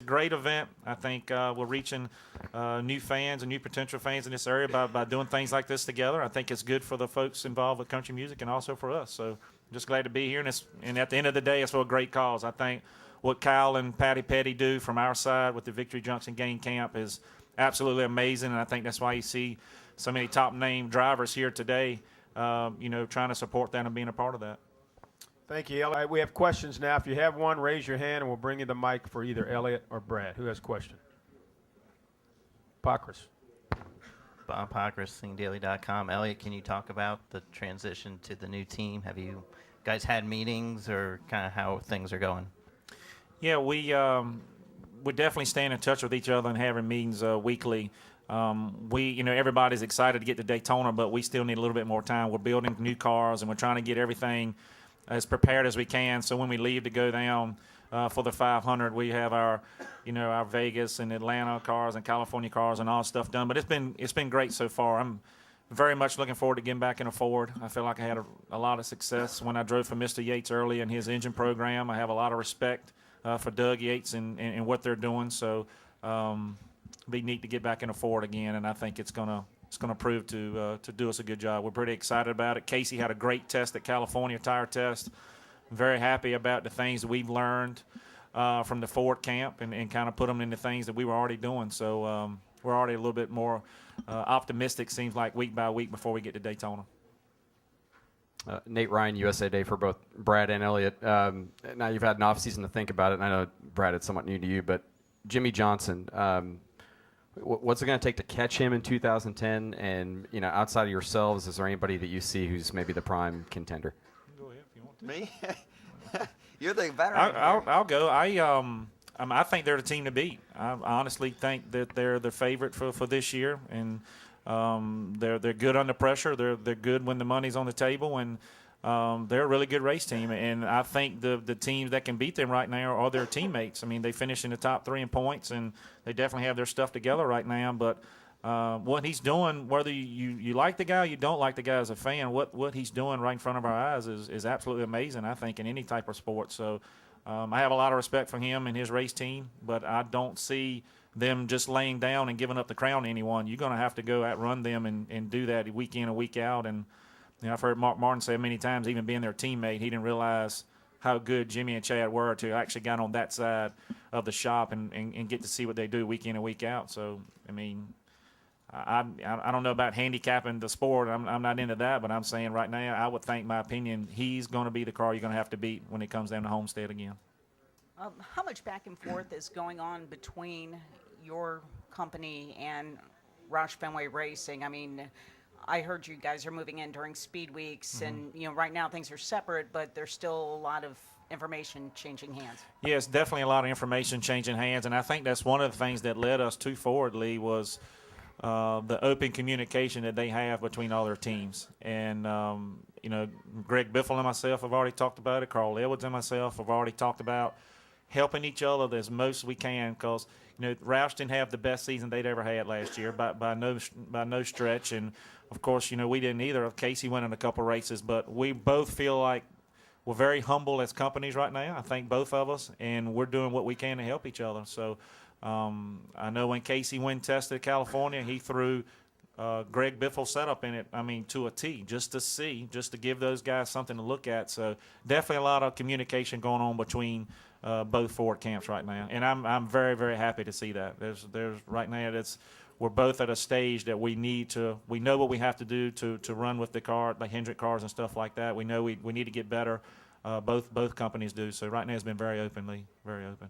great event. I think we're reaching new fans and new potential fans in this area by doing things like this together. I think it's good for the folks involved with country music and also for us. So I'm just glad to be here. And at the end of the day, it's for a great cause. I think what Kyle and Patty Petty do from our side with the Victory Junction Game Camp is absolutely amazing, and I think that's why you see so many top-name drivers here today, trying to support that and being a part of that. Thank you, Elliott. We have questions now. If you have one, raise your hand, and we'll bring you the mic for either Elliott or Brad. Who has a question? Pockrass. Bob Pockrass, SingDaily.com. Elliott, can you talk about the transition to the new team? Have you guys had meetings or kind of how things are going? Yeah, we definitely staying in touch with each other and having meetings weekly. Everybody's excited to get to Daytona, but we still need a little bit more time. We're building new cars, and we're trying to get everything as prepared as we can. So when we leave to go down for the 500, we have our Vegas and Atlanta cars and California cars and all stuff done. But it's been great so far. I'm very much looking forward to getting back in a Ford. I feel like I had a lot of success when I drove for Mr. Yates early in his engine program. I have a lot of respect for Doug Yates and what they're doing. So be neat to get back in a Ford again, and I think it's gonna prove to do us a good job. We're pretty excited about it. Casey had a great test at California tire test. I'm very happy about the things that we've learned from the Ford camp and kind of put them into things that we were already doing. So we're already a little bit more optimistic, seems like, week by week before we get to Daytona. Nate Ryan, USA Today, for both Brad and Elliott. Now you've had an offseason to think about it, and I know, Brad, it's somewhat new to you, but Jimmie Johnson, what's it going to take to catch him in 2010? And, outside of yourselves, is there anybody that you see who's maybe the prime contender? Go ahead if you want to. Me? You're the veteran. I'll go. I think they're the team to beat. I honestly think that they're the favorite for this year, and they're good under pressure. They're good when the money's on the table, and they're a really good race team. And I think the teams that can beat them right now are their teammates. I mean, they finish in the top 3 in points, and they definitely have their stuff together right now. But what he's doing, whether you like the guy or you don't like the guy as a fan, what he's doing right in front of our eyes is absolutely amazing, I think, in any type of sport. So I have a lot of respect for him and his race team, but I don't see them just laying down and giving up the crown to anyone. You're going to have to go outrun them and do that week in and week out. And I've heard Mark Martin say many times, even being their teammate, he didn't realize how good Jimmie and Chad were to actually get on that side of the shop and get to see what they do week in and week out. So, I mean, I don't know about handicapping the sport. I'm not into that, but I'm saying right now, I would think, my opinion, he's going to be the car you're going to have to beat when it comes down to Homestead again. How much back and forth is going on between your company and Roush Fenway Racing? I mean, I heard you guys are moving in during speed weeks, and right now things are separate, but there's still a lot of information changing hands. Yes, definitely a lot of information changing hands, and I think that's one of the things that led us to Ford, Lee, was the open communication that they have between all their teams. And, Greg Biffle and myself have already talked about it. Carl Edwards and myself have already talked about helping each other as most we can, because, Roush didn't have the best season they'd ever had last year by no stretch. And, of course, we didn't either. Casey went in a couple races, but we both feel like we're very humble as companies right now, I think, both of us, and we're doing what we can to help each other. So I know when Casey went tested California, he threw Greg Biffle's setup in it, to a T, just to give those guys something to look at. So definitely a lot of communication going on between both Ford camps right now, and I'm very, very happy to see that. There's right now we're both at a stage that we know what we have to do to run with the Hendrick cars and stuff like that. We know we need to get better. Both companies do. So right now it's been very open, Lee, very open.